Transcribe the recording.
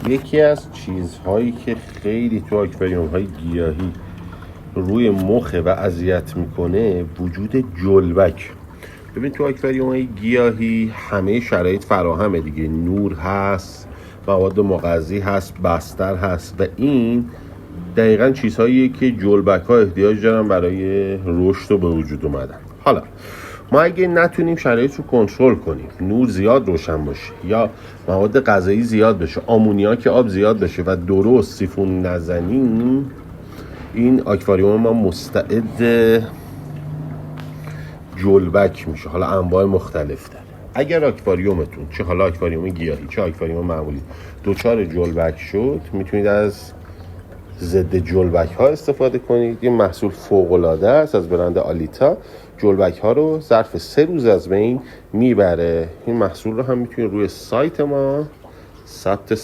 یکی از چیزهایی که خیلی تو آکواریوم‌های گیاهی روی مخه و اذیت میکنه وجود جلبک. ببین تو آکواریوم‌های گیاهی همه شرایط فراهمه دیگه، نور هست، مواد مغذی هست، بستر هست و این دقیقاً چیزهاییه که جلبک‌ها احتیاج دارن برای رشد و به وجود اومدن. حالا ما اگه نتونیم شرایط رو کنترل کنیم، نور زیاد روشن باشه یا مواد غذایی زیاد بشه، آمونیاک آب زیاد بشه و درست سیفون نزنیم، این آکواریوم ما مستعد جلبک میشه. حالا انواع مختلف داره. اگر آکواریومتون، چه حالا آکواریوم گیاهی چه آکواریوم معمولی، دچار جلبک شد، میتونید از ضد جلبک ها استفاده کنید. یه محصول فوق العاده است از برند آلیتا. جلبک ها رو ظرف 3 روز از بین میبره. این محصول رو هم میتونید روی سایت ما ثبت